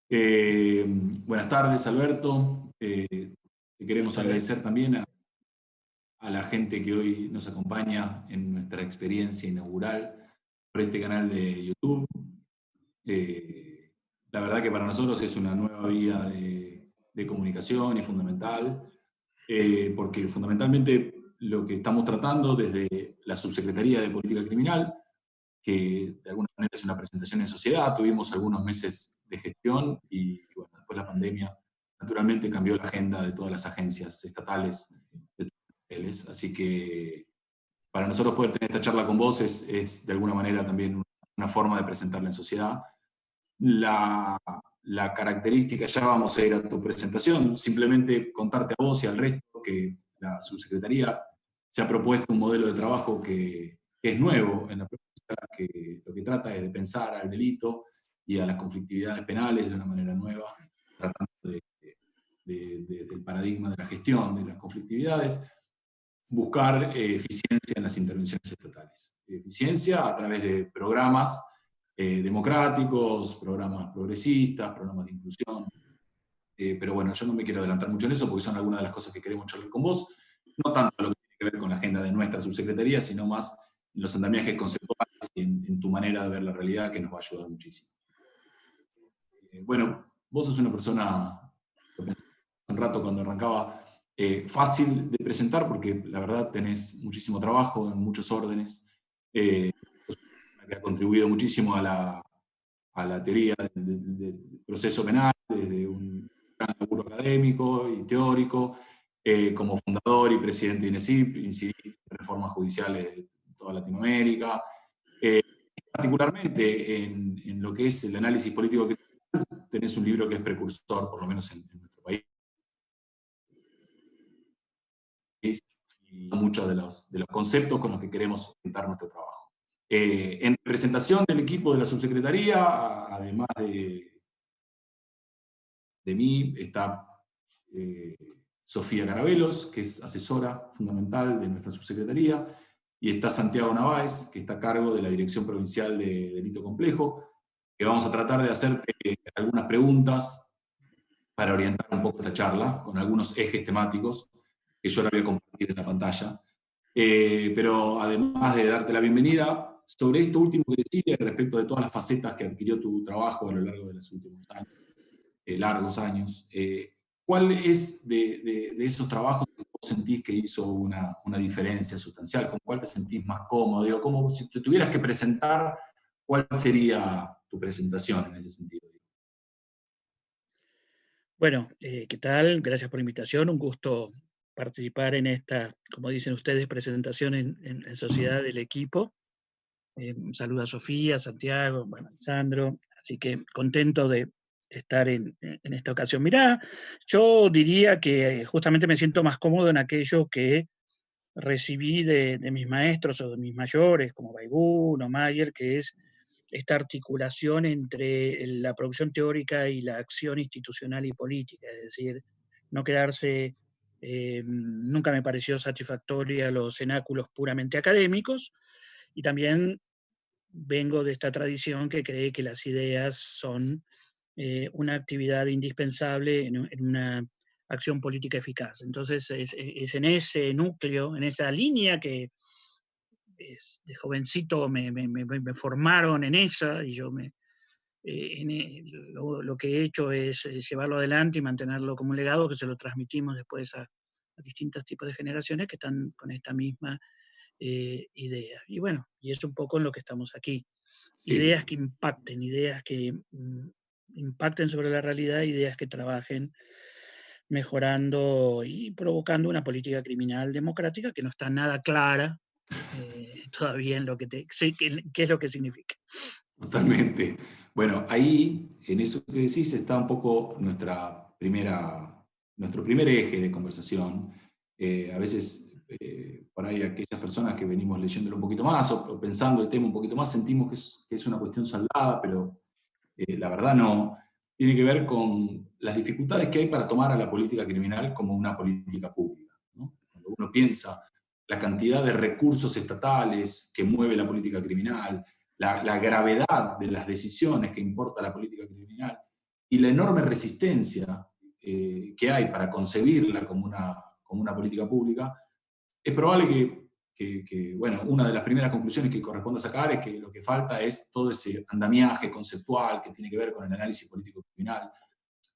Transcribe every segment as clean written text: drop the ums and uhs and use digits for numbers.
Buenas tardes, Alberto. Te queremos agradecer también a la gente que hoy nos acompaña en nuestra experiencia inaugural por este canal de YouTube. La verdad que para nosotros es una nueva vía de comunicación y fundamental, porque fundamentalmente lo que estamos tratando desde la Subsecretaría de Política Criminal, que de alguna manera es una presentación en sociedad. Tuvimos algunos meses de gestión y bueno, después la pandemia naturalmente cambió la agenda de todas las agencias estatales, así que para nosotros poder tener esta charla con vos es de alguna manera también una forma de presentarla en sociedad. La característica, ya vamos a ir a tu presentación, simplemente contarte a vos y al resto que la subsecretaría se ha propuesto un modelo de trabajo que es nuevo en la provincia, que lo que trata es de pensar al delito y a las conflictividades penales de una manera nueva, tratando del paradigma de la gestión de las conflictividades, buscar eficiencia en las intervenciones estatales. Eficiencia a través de programas democráticos, programas progresistas, programas de inclusión. Pero bueno, yo no me quiero adelantar mucho en eso porque son algunas de las cosas que queremos charlar con vos. No tanto lo que tiene que ver con la agenda de nuestra subsecretaría, sino más en los andamiajes conceptuales y en tu manera de ver la realidad, que nos va a ayudar muchísimo. Bueno, vos sos una persona, lo pensé un rato cuando arrancaba, fácil de presentar porque la verdad tenés muchísimo trabajo en muchos órdenes, que ha contribuido muchísimo a la teoría del proceso penal, desde un gran laburo académico y teórico, como fundador y presidente de INESIP, incidí en reformas judiciales de toda Latinoamérica, particularmente en lo que es el análisis político criminal. Tenés un libro que es precursor, por lo menos en nuestro país, y muchos de los conceptos con los que queremos orientar nuestro trabajo. En representación del equipo de la subsecretaría, además de mí, está Sofía Carabelos, que es asesora fundamental de nuestra subsecretaría, y está Santiago Navaez, que está a cargo de la Dirección Provincial de Delito Complejo, que vamos a tratar de hacerte algunas preguntas para orientar un poco esta charla, con algunos ejes temáticos, que yo ahora voy a compartir en la pantalla. Pero además de darte la bienvenida, sobre esto último que decía respecto de todas las facetas que adquirió tu trabajo a lo largo de los últimos años, largos años, ¿cuál es de esos trabajos que vos sentís que hizo una diferencia sustancial? ¿Con cuál te sentís más cómodo? Digo, como si te tuvieras que presentar, ¿cuál sería tu presentación en ese sentido? Bueno, ¿qué tal? Gracias por la invitación. Un gusto participar en esta, como dicen ustedes, presentación en sociedad del equipo. Un saludo a Sofía, a Santiago, bueno, a Alessandro. Así que contento de estar en esta ocasión. Mirá, yo diría que justamente me siento más cómodo en aquello que recibí de mis maestros o de mis mayores, como Baigún o Mayer, que es esta articulación entre la producción teórica y la acción institucional y política, es decir, no quedarse, nunca me pareció satisfactoria los cenáculos puramente académicos, y también vengo de esta tradición que cree que las ideas son una actividad indispensable en una acción política eficaz. Entonces, es en ese núcleo, en esa línea que de jovencito me formaron en esa, y yo lo que he hecho es llevarlo adelante y mantenerlo como un legado que se lo transmitimos después a distintos tipos de generaciones que están con esta misma idea. Y bueno, y es un poco en lo que estamos aquí. Sí. Ideas que impacten, ideas que impacten sobre la realidad, ideas que trabajen mejorando y provocando una política criminal democrática que no está nada clara todavía en lo que sé qué es lo que significa. Totalmente. Bueno, ahí, en eso que decís, está un poco nuestro primer eje de conversación. A veces, por ahí, aquellas personas que venimos leyéndolo un poquito más o pensando el tema un poquito más, sentimos que es una cuestión saldada, pero la verdad no. Tiene que ver con las dificultades que hay para tomar a la política criminal como una política pública, ¿no? Cuando uno piensa la cantidad de recursos estatales que mueve la política criminal, la gravedad de las decisiones que importa la política criminal, y la enorme resistencia que hay para concebirla como una política pública, es probable bueno, una de las primeras conclusiones que corresponde sacar es que lo que falta es todo ese andamiaje conceptual que tiene que ver con el análisis político-criminal.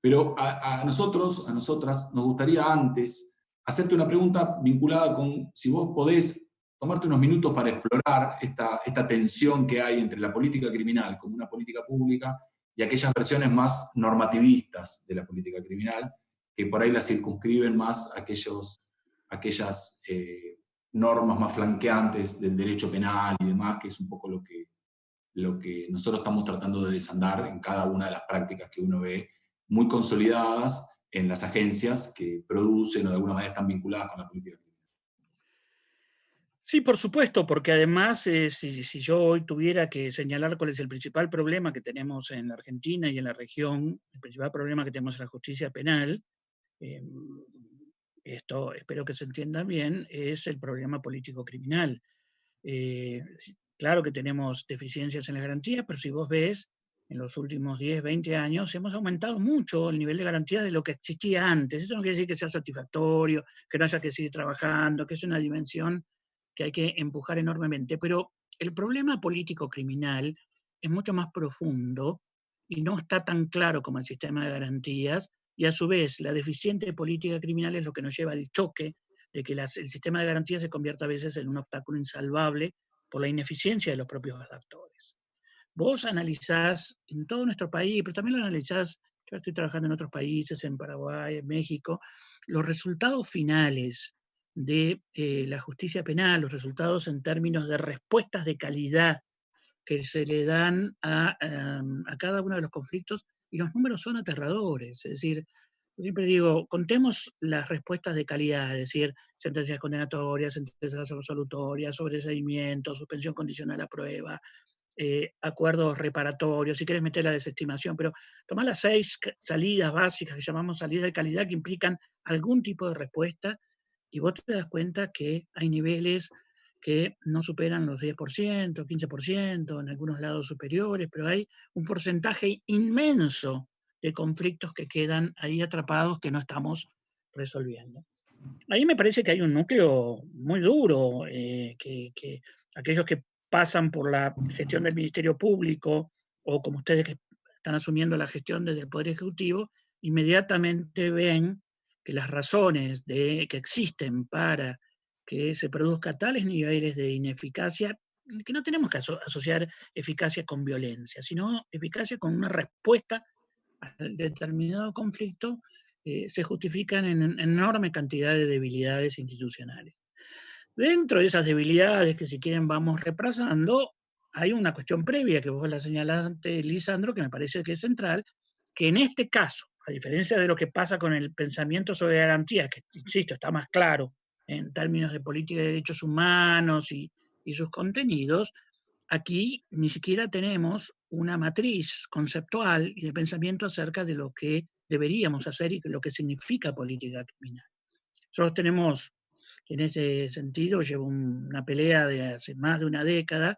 Pero a nosotros, a nosotras, nos gustaría antes hacerte una pregunta vinculada con si vos podés tomarte unos minutos para explorar esta tensión que hay entre la política criminal como una política pública y aquellas versiones más normativistas de la política criminal, que por ahí la circunscriben más a aquellas normas más flanqueantes del derecho penal y demás, que es un poco lo que nosotros estamos tratando de desandar en cada una de las prácticas que uno ve muy consolidadas en las agencias que producen o de alguna manera están vinculadas con la política criminal. Sí, por supuesto, porque además, si yo hoy tuviera que señalar cuál es el principal problema que tenemos en la Argentina y en la región, el principal problema que tenemos en la justicia penal, eh, esto espero que se entienda bien, es el problema político-criminal. Claro que tenemos deficiencias en las garantías, pero si vos ves, en los últimos 10, 20 años hemos aumentado mucho el nivel de garantías de lo que existía antes. Eso no quiere decir que sea satisfactorio, que no haya que seguir trabajando, que es una dimensión que hay que empujar enormemente, pero el problema político-criminal es mucho más profundo y no está tan claro como el sistema de garantías, y a su vez la deficiente política criminal es lo que nos lleva al choque de que el sistema de garantías se convierta a veces en un obstáculo insalvable por la ineficiencia de los propios actores. Vos analizás en todo nuestro país, pero también lo analizás, yo estoy trabajando en otros países, en Paraguay, en México, los resultados finales de la justicia penal, los resultados en términos de respuestas de calidad que se le dan a cada uno de los conflictos, y los números son aterradores. Es decir, yo siempre digo, contemos las respuestas de calidad, es decir, sentencias condenatorias, sentencias absolutorias, sobreseimiento, suspensión condicional a prueba, acuerdos reparatorios, si quieres meter la desestimación, pero tomar las 6 salidas básicas que llamamos salidas de calidad que implican algún tipo de respuesta, y vos te das cuenta que hay niveles que no superan los 10%, 15%, en algunos lados superiores, pero hay un porcentaje inmenso de conflictos que quedan ahí atrapados que no estamos resolviendo. Ahí me parece que hay un núcleo muy duro, que aquellos que pasan por la gestión del Ministerio Público, o como ustedes que están asumiendo la gestión desde el Poder Ejecutivo, inmediatamente ven que las razones que existen para que se produzca tales niveles de ineficacia, que no tenemos que asociar eficacia con violencia, sino eficacia con una respuesta a determinado conflicto, se justifican en enorme cantidad de debilidades institucionales. Dentro de esas debilidades que si quieren vamos repasando, hay una cuestión previa que vos la señalaste, Lisandro, que me parece que es central, que en este caso, a diferencia de lo que pasa con el pensamiento sobre garantías, que, insisto, está más claro en términos de política de derechos humanos y sus contenidos, aquí ni siquiera tenemos una matriz conceptual y de pensamiento acerca de lo que deberíamos hacer y lo que significa política criminal. Nosotros tenemos, en ese sentido, llevo una pelea de hace más de una década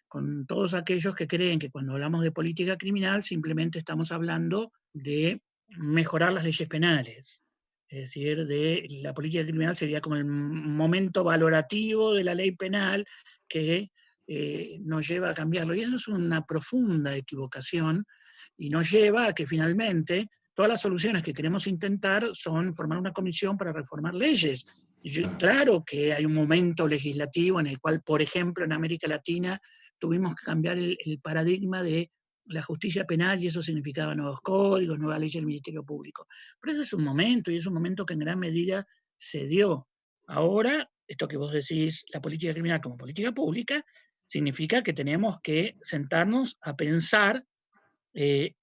con todos aquellos que creen que cuando hablamos de política criminal simplemente estamos hablando de mejorar las leyes penales. Es decir, de la política criminal sería como el momento valorativo de la ley penal que nos lleva a cambiarlo. Y eso es una profunda equivocación y nos lleva a que finalmente todas las soluciones que queremos intentar son formar una comisión para reformar leyes. Claro que hay un momento legislativo en el cual, por ejemplo, en América Latina tuvimos que cambiar el paradigma de la justicia penal y eso significaba nuevos códigos, nuevas leyes del Ministerio Público. Pero ese es un momento y es un momento que en gran medida se dio. Ahora, esto que vos decís, la política criminal como política pública, significa que tenemos que sentarnos a pensar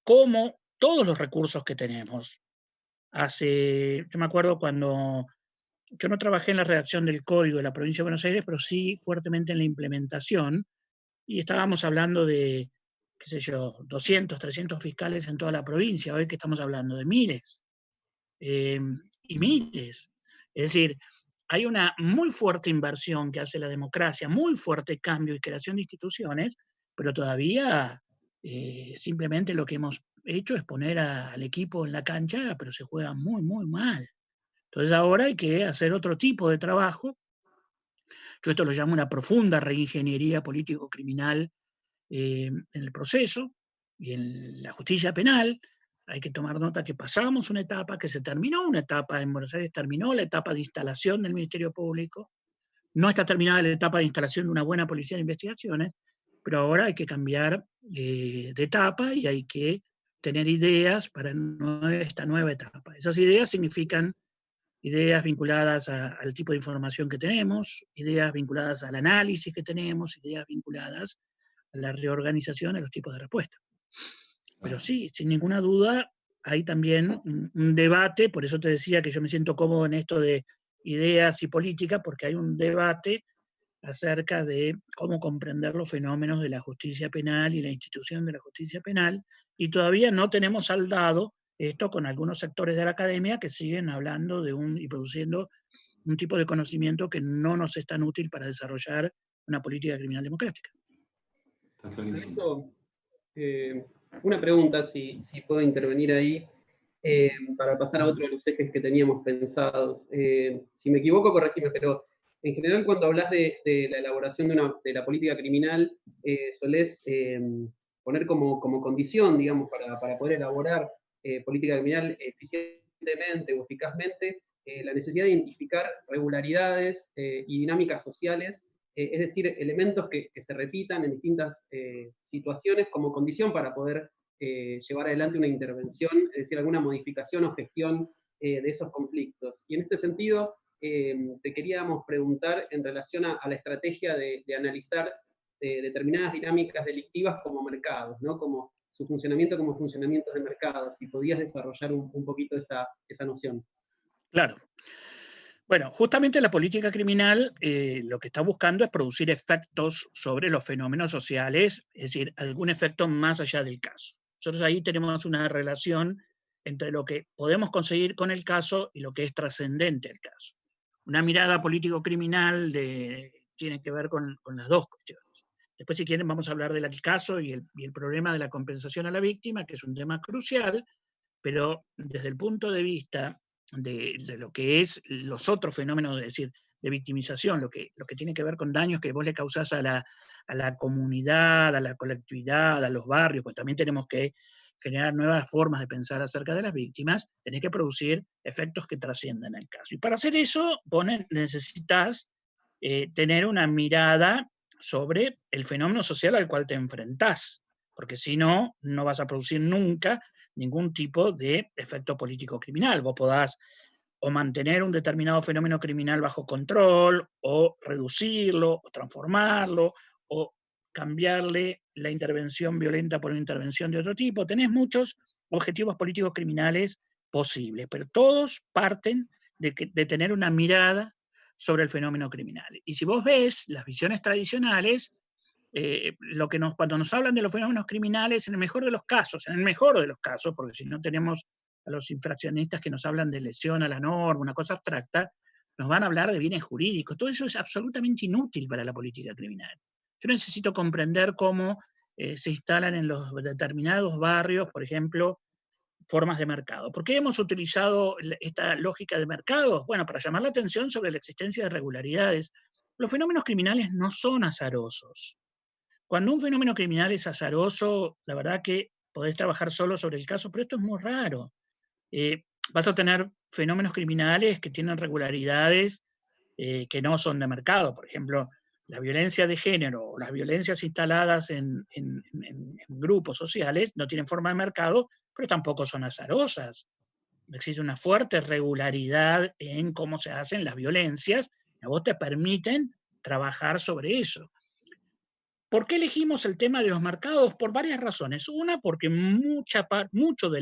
cómo todos los recursos que tenemos. Yo me acuerdo cuando yo no trabajé en la redacción del código de la provincia de Buenos Aires, pero sí fuertemente en la implementación, y estábamos hablando de, qué sé yo, 200, 300 fiscales en toda la provincia. Hoy que estamos hablando de miles y miles. Es decir, hay una muy fuerte inversión que hace la democracia, muy fuerte cambio y creación de instituciones, pero todavía simplemente lo que hemos hecho es poner al equipo en la cancha, pero se juega muy, muy mal. Entonces ahora hay que hacer otro tipo de trabajo. Yo esto lo llamo una profunda reingeniería político-criminal en el proceso y en la justicia penal. Hay que tomar nota que pasamos una etapa, que se terminó una etapa en Buenos Aires, terminó la etapa de instalación del Ministerio Público, no está terminada la etapa de instalación de una buena policía de investigaciones, pero ahora hay que cambiar de etapa y hay que tener ideas para esta nueva etapa. Esas ideas significan ideas vinculadas al tipo de información que tenemos, ideas vinculadas al análisis que tenemos, ideas vinculadas a la reorganización de los tipos de respuesta. Pero sí, sin ninguna duda, hay también un debate, por eso te decía que yo me siento cómodo en esto de ideas y política, porque hay un debate acerca de cómo comprender los fenómenos de la justicia penal y la institución de la justicia penal, y todavía no tenemos saldado esto con algunos sectores de la academia que siguen hablando y produciendo un tipo de conocimiento que no nos es tan útil para desarrollar una política criminal democrática. Está clarísimo. Esto, una pregunta, si puedo intervenir ahí, para pasar a otro de los ejes que teníamos pensados. Si me equivoco, corregime, pero en general cuando hablas de la elaboración de la política criminal, solés poner como condición, digamos, para poder elaborar política criminal eficientemente o eficazmente, la necesidad de identificar regularidades y dinámicas sociales, es decir, elementos que se repitan en distintas situaciones como condición para poder llevar adelante una intervención, es decir, alguna modificación o gestión de esos conflictos. Y en este sentido, te queríamos preguntar en relación a la estrategia de analizar determinadas dinámicas delictivas como mercados, ¿no? Como su funcionamiento como funcionamientos de mercado, si podías desarrollar un poquito esa noción. Claro. Bueno, justamente la política criminal lo que está buscando es producir efectos sobre los fenómenos sociales, es decir, algún efecto más allá del caso. Nosotros ahí tenemos una relación entre lo que podemos conseguir con el caso y lo que es trascendente el caso. Una mirada político-criminal tiene que ver con las dos cuestiones. Después, si quieren, vamos a hablar del caso y el problema de la compensación a la víctima, que es un tema crucial, pero desde el punto de vista de lo que es los otros fenómenos, es decir, de victimización, lo que tiene que ver con daños que vos le causás a la comunidad, a la colectividad, a los barrios, pues también tenemos que generar nuevas formas de pensar acerca de las víctimas, tenés que producir efectos que trasciendan el caso. Y para hacer eso, vos necesitas tener una mirada sobre el fenómeno social al cual te enfrentás, porque si no, no vas a producir nunca ningún tipo de efecto político criminal. Vos podás o mantener un determinado fenómeno criminal bajo control, o reducirlo, o transformarlo, o cambiarle la intervención violenta por una intervención de otro tipo. Tenés muchos objetivos políticos criminales posibles, pero todos parten de tener una mirada sobre el fenómeno criminal. Y si vos ves las visiones tradicionales, cuando nos hablan de los fenómenos criminales, en el mejor de los casos, porque si no tenemos a los infraccionistas que nos hablan de lesión a la norma, una cosa abstracta, nos van a hablar de bienes jurídicos. Todo eso es absolutamente inútil para la política criminal. Yo necesito comprender cómo se instalan en los determinados barrios, por ejemplo, formas de mercado. ¿Por qué hemos utilizado esta lógica de mercado? Bueno, para llamar la atención sobre la existencia de irregularidades. Los fenómenos criminales no son azarosos. Cuando un fenómeno criminal es azaroso, la verdad que podés trabajar solo sobre el caso, pero esto es muy raro. Vas a tener fenómenos criminales que tienen regularidades que no son de mercado. Por ejemplo, la violencia de género o las violencias instaladas en grupos sociales no tienen forma de mercado, pero tampoco son azarosas. Existe una fuerte regularidad en cómo se hacen las violencias, y a vos te permiten trabajar sobre eso. ¿Por qué elegimos el tema de los mercados? Por varias razones. Una, porque mucho de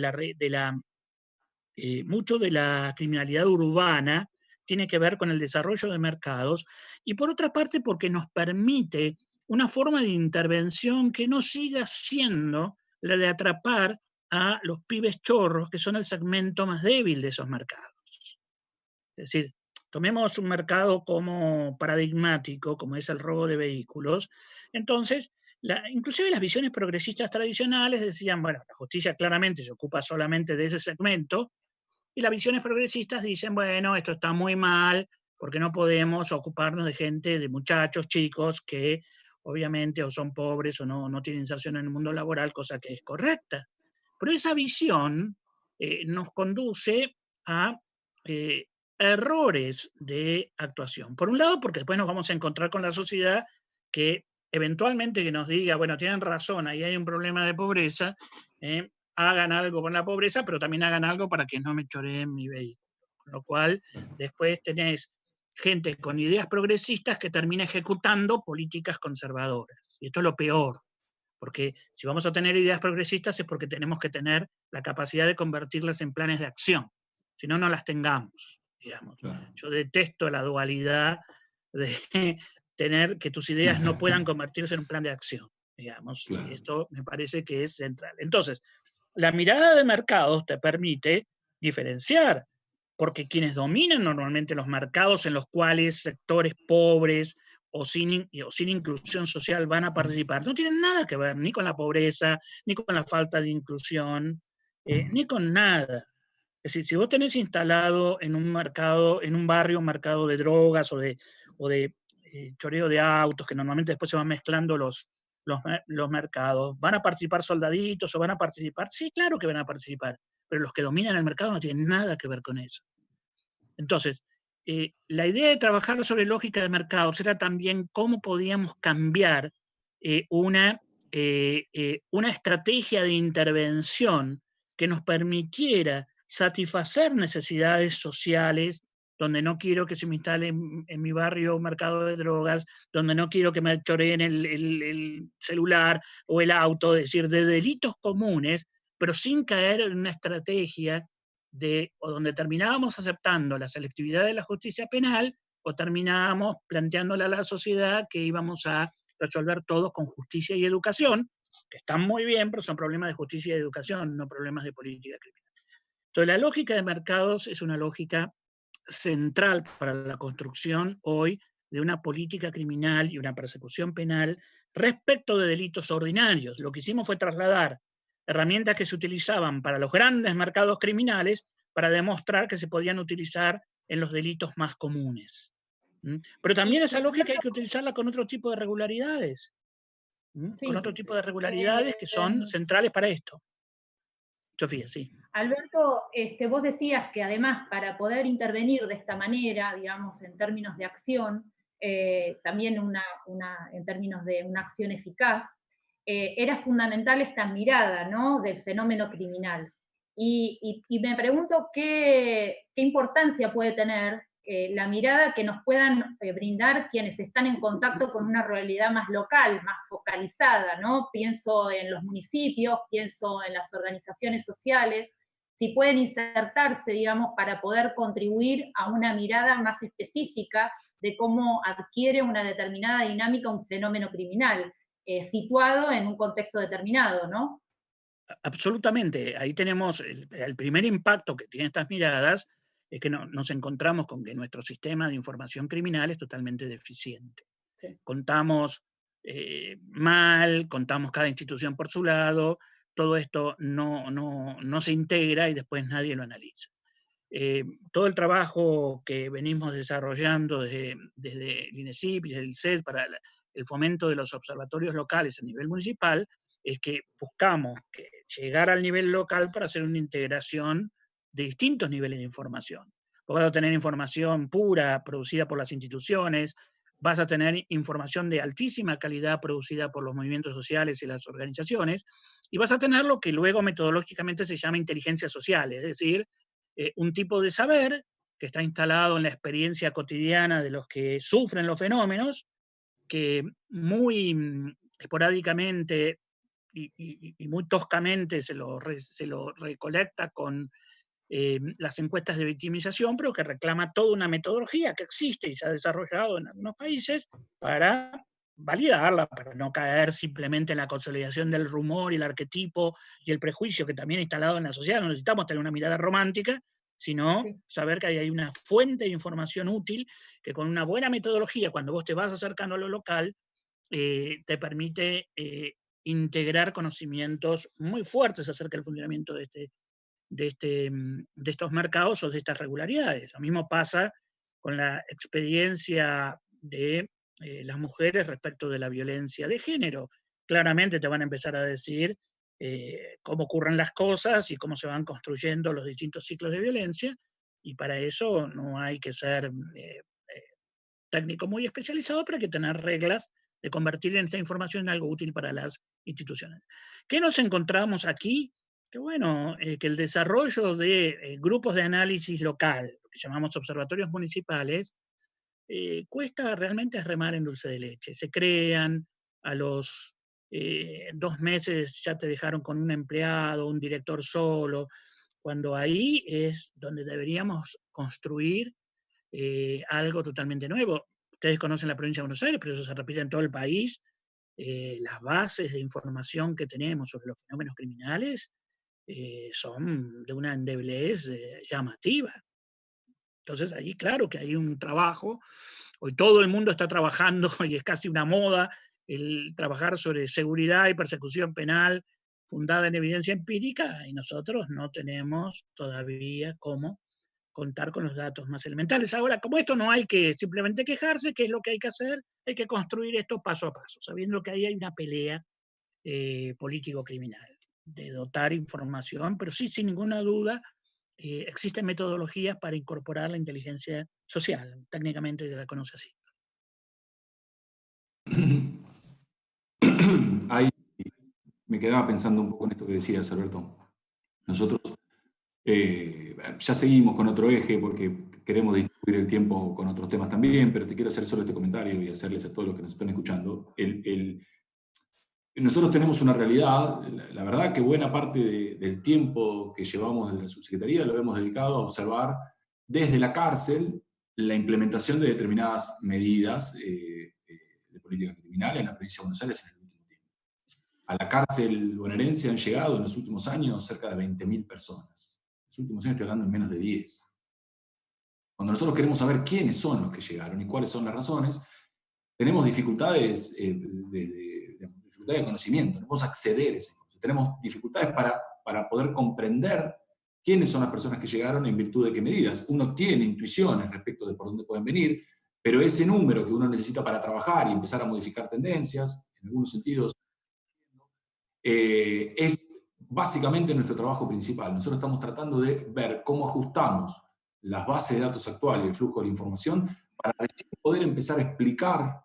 la criminalidad urbana tiene que ver con el desarrollo de mercados, y por otra parte porque nos permite una forma de intervención que no siga siendo la de atrapar a los pibes chorros, que son el segmento más débil de esos mercados. Es decir, tomemos un mercado como paradigmático, como es el robo de vehículos. Entonces, inclusive las visiones progresistas tradicionales decían, bueno, la justicia claramente se ocupa solamente de ese segmento, y las visiones progresistas dicen, bueno, esto está muy mal, porque no podemos ocuparnos de gente, de muchachos, chicos, que obviamente o son pobres o no tienen inserción en el mundo laboral, cosa que es correcta. Pero esa visión nos conduce a errores de actuación. Por un lado, porque después nos vamos a encontrar con la sociedad que eventualmente que nos diga, bueno, tienen razón, ahí hay un problema de pobreza, hagan algo con la pobreza, pero también hagan algo para que no me choreen mi vehículo. Con lo cual, después tenés gente con ideas progresistas que termina ejecutando políticas conservadoras. Y esto es lo peor, porque si vamos a tener ideas progresistas es porque tenemos que tener la capacidad de convertirlas en planes de acción. Si no, no las tengamos, digamos. Claro. Yo detesto la dualidad de tener que tus ideas no puedan convertirse en un plan de acción, digamos. Claro. Esto me parece que es central. Entonces, la mirada de mercados te permite diferenciar, porque quienes dominan normalmente los mercados en los cuales sectores pobres o sin inclusión social van a participar, no tienen nada que ver ni con la pobreza, ni con la falta de inclusión, ni con nada. Es decir, si vos tenés instalado en un mercado, en un barrio, un mercado de drogas o de choreo de autos, que normalmente después se van mezclando los mercados, ¿van a participar soldaditos o van a participar? Sí, claro que van a participar, pero los que dominan el mercado no tienen nada que ver con eso. Entonces, la idea de trabajar sobre lógica de mercados era también cómo podíamos cambiar una estrategia de intervención que nos permitiera satisfacer necesidades sociales, donde no quiero que se me instale en mi barrio un mercado de drogas, donde no quiero que me choreen el celular o el auto, es decir, de delitos comunes, pero sin caer en una estrategia o donde terminábamos aceptando la selectividad de la justicia penal o terminábamos planteándole a la sociedad que íbamos a resolver todo con justicia y educación, que están muy bien, pero son problemas de justicia y educación, no problemas de política criminal. Entonces, la lógica de mercados es una lógica central para la construcción hoy de una política criminal y una persecución penal respecto de delitos ordinarios. Lo que hicimos fue trasladar herramientas que se utilizaban para los grandes mercados criminales para demostrar que se podían utilizar en los delitos más comunes. Pero también esa lógica hay que utilizarla con otro tipo de regularidades. Sí. Con otro tipo de regularidades que son centrales para esto. Sofía, sí. Alberto, vos decías que además para poder intervenir de esta manera, digamos, en términos de acción, también en términos de una acción eficaz, era fundamental esta mirada, ¿no?, del fenómeno criminal. Y me pregunto qué importancia puede tener la mirada que nos puedan brindar quienes están en contacto con una realidad más local, más focalizada, ¿no? Pienso en los municipios, pienso en las organizaciones sociales, si pueden insertarse, digamos, para poder contribuir a una mirada más específica de cómo adquiere una determinada dinámica un fenómeno criminal, situado en un contexto determinado, ¿no? Absolutamente. Ahí tenemos el primer impacto que tienen estas miradas, es que nos encontramos con que nuestro sistema de información criminal es totalmente deficiente. Sí. Contamos mal, contamos cada institución por su lado, todo esto no se integra y después nadie lo analiza. Todo el trabajo que venimos desarrollando desde el INESIP y el CED para el fomento de los observatorios locales a nivel municipal es que buscamos llegar al nivel local para hacer una integración de distintos niveles de información. Vos vas a tener información pura producida por las instituciones, vas a tener información de altísima calidad producida por los movimientos sociales y las organizaciones, y vas a tener lo que luego metodológicamente se llama inteligencia social, es decir, un tipo de saber que está instalado en la experiencia cotidiana de los que sufren los fenómenos, que muy esporádicamente y muy toscamente se lo recolecta con las encuestas de victimización, pero que reclama toda una metodología que existe y se ha desarrollado en algunos países para validarla, para no caer simplemente en la consolidación del rumor y el arquetipo y el prejuicio que también ha instalado en la sociedad. No necesitamos tener una mirada romántica, sino saber que hay una fuente de información útil que con una buena metodología, cuando vos te vas acercando a lo local, te permite integrar conocimientos muy fuertes acerca del funcionamiento de estos mercados o de estas regularidades. Lo mismo pasa con la experiencia de las mujeres respecto de la violencia de género. Claramente te van a empezar a decir cómo ocurren las cosas y cómo se van construyendo los distintos ciclos de violencia, y para eso no hay que ser técnico muy especializado, pero hay que tener reglas de convertir en esta información en algo útil para las instituciones. ¿Qué nos encontramos aquí? Que bueno, que el desarrollo de grupos de análisis local, lo que llamamos observatorios municipales, cuesta realmente remar en dulce de leche. Se crean, a los 2 meses ya te dejaron con un empleado, un director solo, cuando ahí es donde deberíamos construir algo totalmente nuevo. Ustedes conocen la provincia de Buenos Aires, pero eso se repite en todo el país. Las bases de información que tenemos sobre los fenómenos criminales son de una endeblez llamativa. Entonces, ahí claro que hay un trabajo. Hoy todo el mundo está trabajando, y es casi una moda, el trabajar sobre seguridad y persecución penal fundada en evidencia empírica, y nosotros no tenemos todavía cómo contar con los datos más elementales. Ahora, como esto no hay que simplemente quejarse, ¿qué es lo que hay que hacer? Hay que construir esto paso a paso, sabiendo que ahí hay una pelea político-criminal, de dotar información, pero sí, sin ninguna duda, existen metodologías para incorporar la inteligencia social. Técnicamente se la conoce así. Ahí me quedaba pensando un poco en esto que decías, Alberto. Nosotros ya seguimos con otro eje porque queremos distribuir el tiempo con otros temas también, pero te quiero hacer solo este comentario y hacerles a todos los que nos están escuchando. Nosotros tenemos una realidad, la verdad que buena parte del tiempo que llevamos desde la subsecretaría lo hemos dedicado a observar desde la cárcel la implementación de determinadas medidas de política criminal en la provincia de Buenos Aires en el último tiempo. A la cárcel bonaerense han llegado en los últimos años cerca de 20.000 personas. En los últimos años estoy hablando en menos de 10. Cuando nosotros queremos saber quiénes son los que llegaron y cuáles son las razones, tenemos dificultades de conocimiento, no podemos acceder a esa información. Tenemos dificultades para poder comprender quiénes son las personas que llegaron en virtud de qué medidas. Uno tiene intuiciones respecto de por dónde pueden venir, pero ese número que uno necesita para trabajar y empezar a modificar tendencias, en algunos sentidos, es básicamente nuestro trabajo principal. Nosotros estamos tratando de ver cómo ajustamos las bases de datos actuales y el flujo de la información para poder empezar a explicar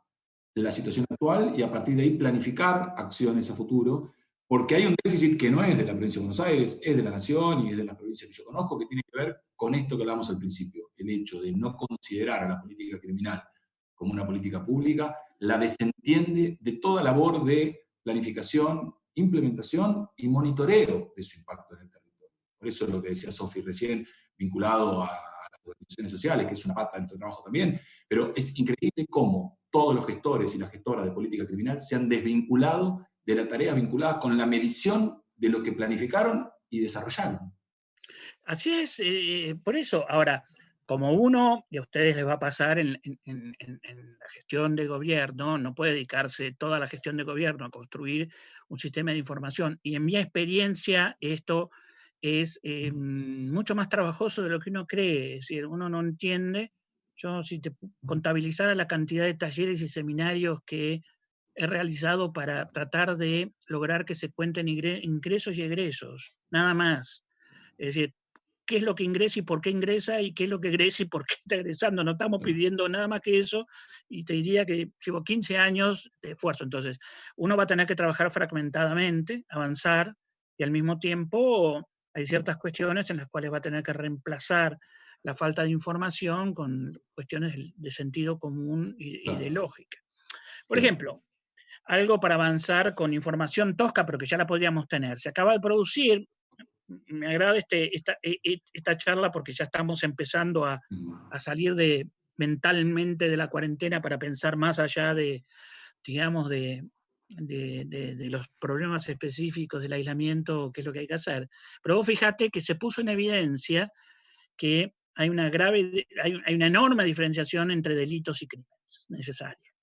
la situación actual y a partir de ahí planificar acciones a futuro, porque hay un déficit que no es de la provincia de Buenos Aires, es de la Nación y es de la provincia que yo conozco, que tiene que ver con esto que hablamos al principio, el hecho de no considerar a la política criminal como una política pública, la desentiende de toda labor de planificación, implementación y monitoreo de su impacto en el territorio. Por eso es lo que decía Sofi recién, vinculado a las organizaciones sociales, que es una pata de nuestro trabajo también, pero es increíble cómo todos los gestores y las gestoras de política criminal se han desvinculado de la tarea vinculada con la medición de lo que planificaron y desarrollaron. Así es, por eso. Ahora, como uno, y a ustedes les va a pasar en la gestión de gobierno, no puede dedicarse toda la gestión de gobierno a construir un sistema de información. Y en mi experiencia, esto es mucho más trabajoso de lo que uno cree. Es decir, uno no entiende. Yo, si te contabilizara la cantidad de talleres y seminarios que he realizado para tratar de lograr que se cuenten ingresos y egresos, nada más. Es decir, qué es lo que ingresa y por qué ingresa, y qué es lo que egresa y por qué está egresando. No estamos pidiendo nada más que eso, y te diría que llevo 15 años de esfuerzo. Entonces, uno va a tener que trabajar fragmentadamente, avanzar, y al mismo tiempo hay ciertas cuestiones en las cuales va a tener que reemplazar la falta de información con cuestiones de sentido común y de lógica. Por ejemplo, algo para avanzar con información tosca, pero que ya la podríamos tener. Se acaba de producir, me agrada esta charla porque ya estamos empezando a salir mentalmente de la cuarentena para pensar más allá de, digamos, de los problemas específicos del aislamiento, qué es lo que hay que hacer. Pero vos fíjate que se puso en evidencia que hay una enorme diferenciación entre delitos y crímenes necesarios.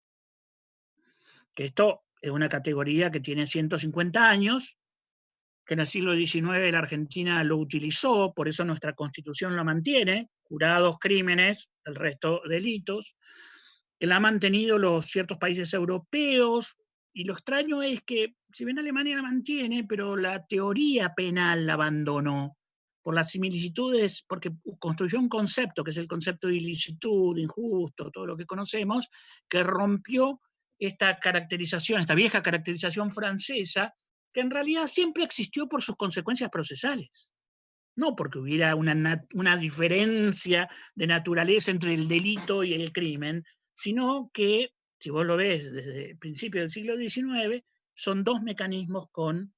que esto es una categoría que tiene 150 años, que en el siglo XIX la Argentina lo utilizó, por eso nuestra Constitución lo mantiene, jurados, crímenes, el resto delitos, que la han mantenido los ciertos países europeos, y lo extraño es que, si bien Alemania la mantiene, pero la teoría penal la abandonó, por las similitudes, porque construyó un concepto, que es el concepto de ilicitud, injusto, todo lo que conocemos, que rompió esta caracterización, esta vieja caracterización francesa, que en realidad siempre existió por sus consecuencias procesales. No porque hubiera una diferencia de naturaleza entre el delito y el crimen, sino que, si vos lo ves desde el principio del siglo XIX, son dos mecanismos con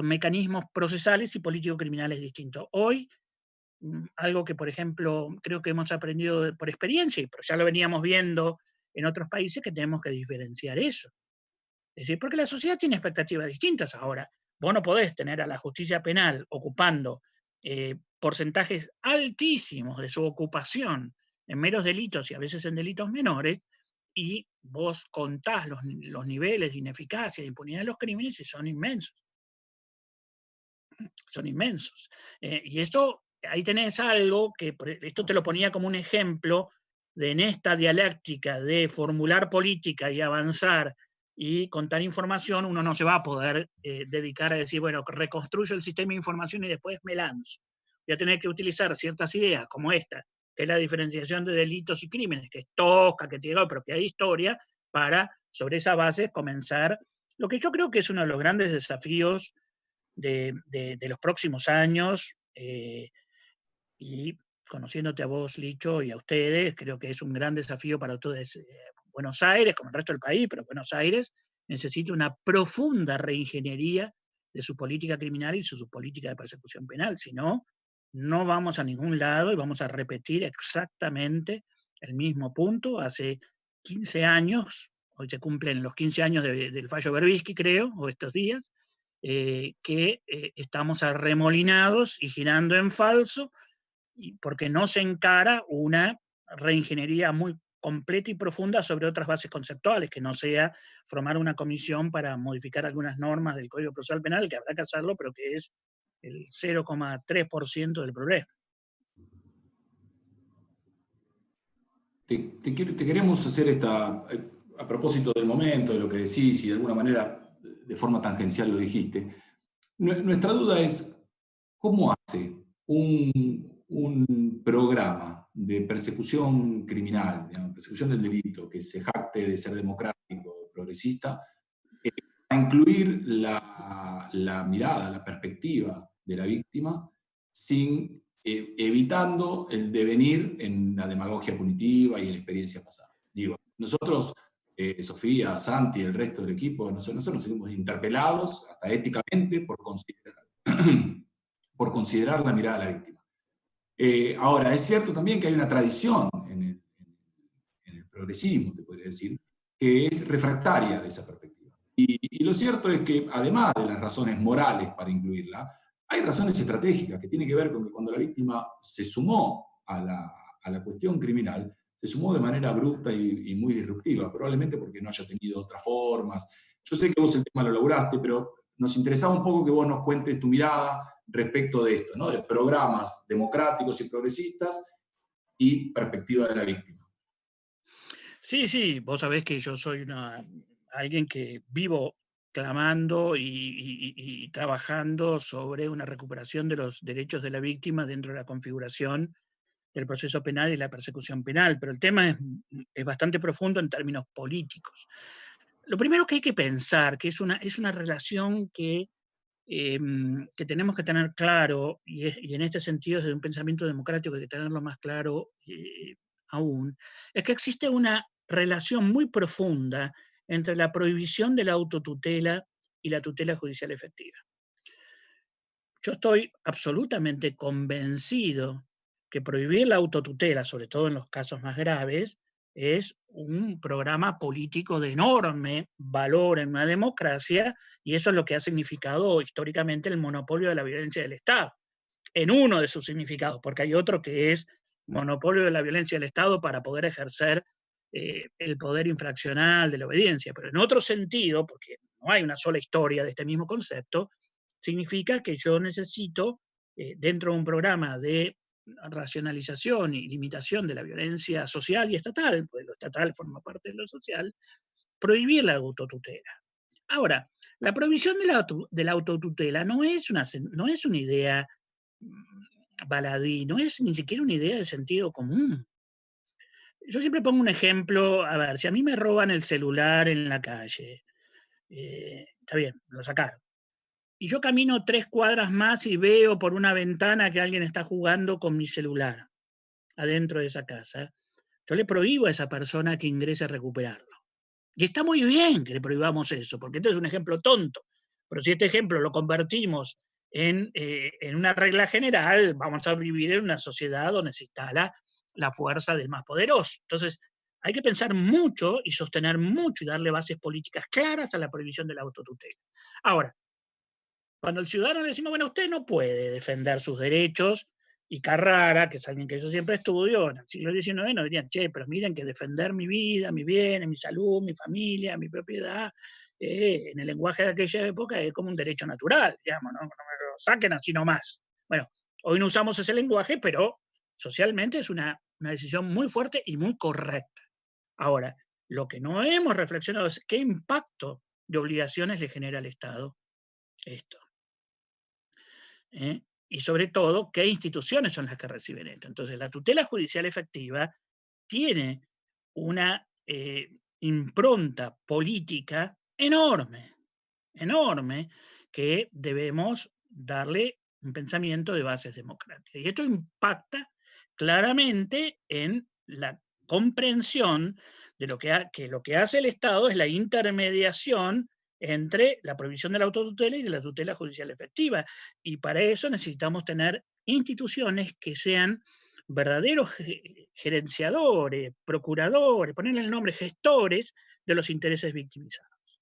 mecanismos procesales y político-criminales distintos. Hoy, algo que, por ejemplo, creo que hemos aprendido por experiencia, pero ya lo veníamos viendo en otros países, que tenemos que diferenciar eso. Es decir, porque la sociedad tiene expectativas distintas ahora. Vos no podés tener a la justicia penal ocupando porcentajes altísimos de su ocupación en meros delitos y a veces en delitos menores, y vos contás los niveles de ineficacia y de impunidad de los crímenes y son inmensos. Son inmensos. Y esto, ahí tenés algo que, esto te lo ponía como un ejemplo de en esta dialéctica de formular política y avanzar y contar información, uno no se va a poder dedicar a decir, bueno, reconstruyo el sistema de información y después me lanzo. Voy a tener que utilizar ciertas ideas como esta, que es la diferenciación de delitos y crímenes, que es tosca, que tiene propia historia, para, sobre esa base, comenzar lo que yo creo que es uno de los grandes desafíos de los próximos años, y conociéndote a vos, Licho, y a ustedes, creo que es un gran desafío para todos. Buenos Aires, como el resto del país, pero Buenos Aires necesita una profunda reingeniería de su política criminal y su política de persecución penal, si no, no vamos a ningún lado y vamos a repetir exactamente el mismo punto. Hace 15 años, hoy se cumplen los 15 años del fallo Berbisky, creo, o estos días, que estamos arremolinados y girando en falso, porque no se encara una reingeniería muy completa y profunda sobre otras bases conceptuales, que no sea formar una comisión para modificar algunas normas del Código Procesal Penal, que habrá que hacerlo, pero que es el 0,3% del problema. Te queremos hacer a propósito del momento, de lo que decís, y de alguna manera, de forma tangencial lo dijiste. Nuestra duda es, ¿cómo hace un programa de persecución criminal, digamos, persecución del delito, que se jacte de ser democrático, progresista, a incluir la mirada, la perspectiva de la víctima, sin evitando el devenir en la demagogia punitiva y en la experiencia pasada? Digo, nosotros, Sofía, Santi, el resto del equipo, nosotros nos sentimos interpelados, hasta éticamente, por considerar la mirada de la víctima. Ahora, es cierto también que hay una tradición en el progresismo, te podría decir, que es refractaria de esa perspectiva. Y lo cierto es que, además de las razones morales para incluirla, hay razones estratégicas que tienen que ver con que cuando la víctima se sumó a la cuestión criminal, se sumó de manera abrupta y muy disruptiva, probablemente porque no haya tenido otras formas. Yo sé que vos el tema lo lograste, pero nos interesaba un poco que vos nos cuentes tu mirada respecto de esto, ¿no? De programas democráticos y progresistas y perspectiva de la víctima. Sí, vos sabés que yo soy alguien que vivo clamando y trabajando sobre una recuperación de los derechos de la víctima dentro de la configuración del proceso penal y la persecución penal, pero el tema es bastante profundo en términos políticos. Lo primero que hay que pensar, que es una relación que tenemos que tener claro, y en este sentido desde un pensamiento democrático hay que tenerlo más claro aún, es que existe una relación muy profunda entre la prohibición de la autotutela y la tutela judicial efectiva. Yo estoy absolutamente convencido que prohibir la autotutela, sobre todo en los casos más graves, es un programa político de enorme valor en una democracia, y eso es lo que ha significado históricamente el monopolio de la violencia del Estado, en uno de sus significados, porque hay otro que es monopolio de la violencia del Estado para poder ejercer el poder infraccional de la obediencia, pero en otro sentido, porque no hay una sola historia de este mismo concepto, significa que yo necesito, dentro de un programa de racionalización y limitación de la violencia social y estatal, pues lo estatal forma parte de lo social, prohibir la autotutela. Ahora, la prohibición de la autotutela no es una idea baladí, no es ni siquiera una idea de sentido común. Yo siempre pongo un ejemplo, a ver, si a mí me roban el celular en la calle, está bien, me lo sacaron. Y yo camino 3 cuadras más y veo por una ventana que alguien está jugando con mi celular adentro de esa casa. Yo le prohíbo a esa persona que ingrese a recuperarlo. Y está muy bien que le prohibamos eso, porque este es un ejemplo tonto. Pero si este ejemplo lo convertimos en una regla general, vamos a vivir en una sociedad donde se instala la fuerza del más poderoso. Entonces, hay que pensar mucho y sostener mucho y darle bases políticas claras a la prohibición de la autotutela. Ahora, cuando al ciudadano le decimos, bueno, usted no puede defender sus derechos, y Carrara, que es alguien que yo siempre estudio, en el siglo XIX nos dirían, che, pero miren que defender mi vida, mi bien, mi salud, mi familia, mi propiedad, en el lenguaje de aquella época es como un derecho natural, digamos, no me lo saquen así nomás. Bueno, hoy no usamos ese lenguaje, pero socialmente es una decisión muy fuerte y muy correcta. Ahora, lo que no hemos reflexionado es qué impacto de obligaciones le genera al Estado esto. Y sobre todo, qué instituciones son las que reciben esto. Entonces, la tutela judicial efectiva tiene una impronta política enorme, enorme, que debemos darle un pensamiento de bases democráticas. Y esto impacta claramente en la comprensión de que lo que hace el Estado es la intermediación entre la prohibición de la autotutela y de la tutela judicial efectiva. Y para eso necesitamos tener instituciones que sean verdaderos gerenciadores, procuradores, ponerle el nombre, gestores de los intereses victimizados.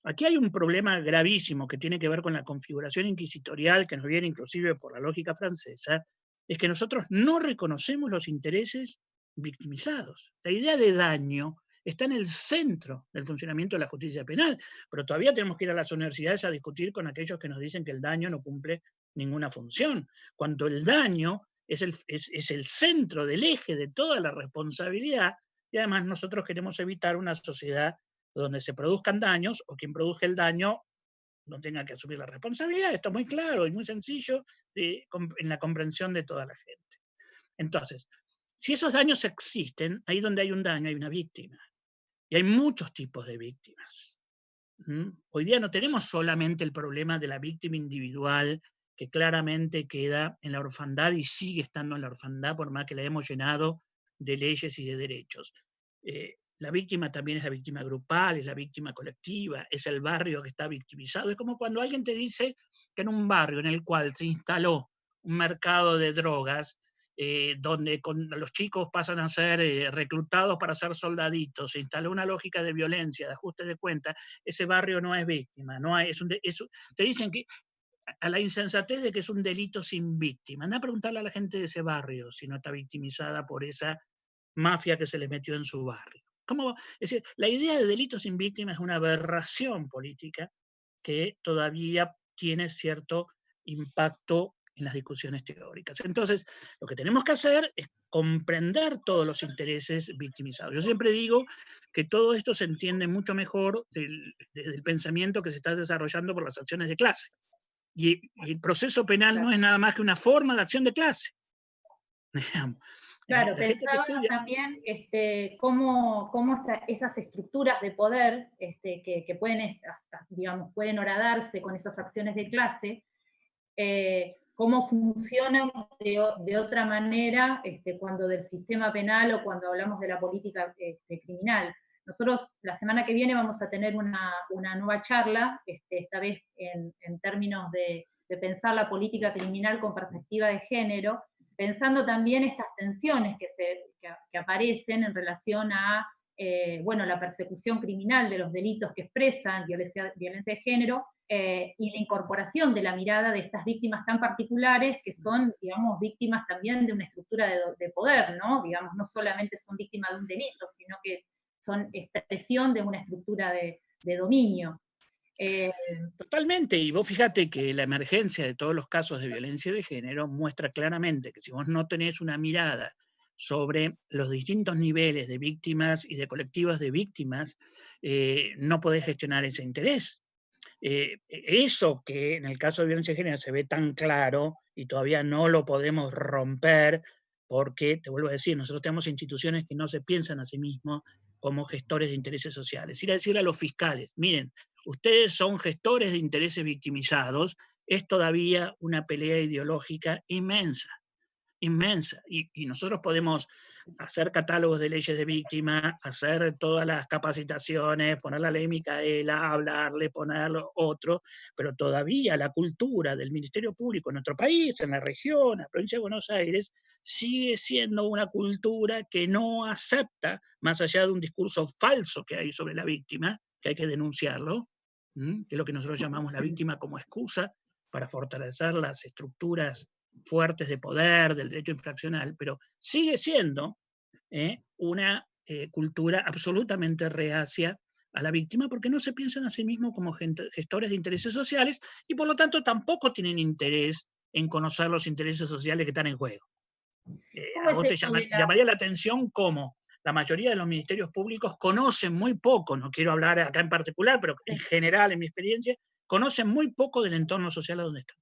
Aquí hay un problema gravísimo que tiene que ver con la configuración inquisitorial que nos viene inclusive por la lógica francesa, es que nosotros no reconocemos los intereses victimizados. La idea de daño está en el centro del funcionamiento de la justicia penal, pero todavía tenemos que ir a las universidades a discutir con aquellos que nos dicen que el daño no cumple ninguna función, cuando el daño es el centro del eje de toda la responsabilidad, y además nosotros queremos evitar una sociedad donde se produzcan daños o quien produzca el daño no tenga que asumir la responsabilidad. Esto es muy claro y muy sencillo en la comprensión de toda la gente. Entonces, si esos daños existen, ahí donde hay un daño hay una víctima. Y hay muchos tipos de víctimas. Hoy día no tenemos solamente el problema de la víctima individual, que claramente queda en la orfandad y sigue estando en la orfandad por más que la hemos llenado de leyes y de derechos. La víctima también es la víctima grupal, es la víctima colectiva, es el barrio que está victimizado. Es como cuando alguien te dice que en un barrio en el cual se instaló un mercado de drogas, donde los chicos pasan a ser reclutados para ser soldaditos, se instaló una lógica de violencia, de ajuste de cuentas, ese barrio no es víctima, te dicen que a la insensatez de que es un delito sin víctima. Anda a preguntarle a la gente de ese barrio si no está victimizada por esa mafia que se le metió en su barrio. Es decir, la idea de delito sin víctima es una aberración política que todavía tiene cierto impacto en las discusiones teóricas. Entonces, lo que tenemos que hacer es comprender todos los intereses victimizados. Yo siempre digo que todo esto se entiende mucho mejor desde el pensamiento que se está desarrollando por las acciones de clase. Y el proceso penal no es nada más que una forma de acción de clase. Digamos. Claro, pensaba también cómo esas estructuras de poder que pueden, digamos, pueden horadarse con esas acciones de clase, cómo funcionan de otra manera cuando del sistema penal o cuando hablamos de la política criminal. Nosotros la semana que viene vamos a tener una nueva charla, esta vez en términos de pensar la política criminal con perspectiva de género, pensando también estas tensiones que aparecen en relación a la persecución criminal de los delitos que expresan violencia de género, y la incorporación de la mirada de estas víctimas tan particulares que son, digamos, víctimas también de una estructura de poder, ¿no? Digamos, no solamente son víctimas de un delito, sino que son expresión de una estructura de dominio. Totalmente, y vos fíjate que la emergencia de todos los casos de violencia de género muestra claramente que si vos no tenés una mirada sobre los distintos niveles de víctimas y de colectivos de víctimas, no podés gestionar ese interés. Eso que en el caso de violencia de género se ve tan claro y todavía no lo podemos romper, porque, te vuelvo a decir, nosotros tenemos instituciones que no se piensan a sí mismos como gestores de intereses sociales. Ir a decirle a los fiscales, miren, ustedes son gestores de intereses victimizados, es todavía una pelea ideológica inmensa. Inmensa. Y nosotros podemos hacer catálogos de leyes de víctima, hacer todas las capacitaciones, poner la ley Micaela, hablarle, ponerlo otro, pero todavía la cultura del Ministerio Público en nuestro país, en la región, en la provincia de Buenos Aires, sigue siendo una cultura que no acepta, más allá de un discurso falso que hay sobre la víctima, que hay que denunciarlo, que es lo que nosotros llamamos la víctima como excusa para fortalecer las estructuras fuertes de poder, del derecho infraccional, pero sigue siendo una cultura absolutamente reacia a la víctima porque no se piensan a sí mismos como gestores de intereses sociales y por lo tanto tampoco tienen interés en conocer los intereses sociales que están en juego. A vos te llamaría la atención cómo la mayoría de los ministerios públicos conocen muy poco, no quiero hablar acá en particular, pero en general, en mi experiencia, conocen muy poco del entorno social a donde están.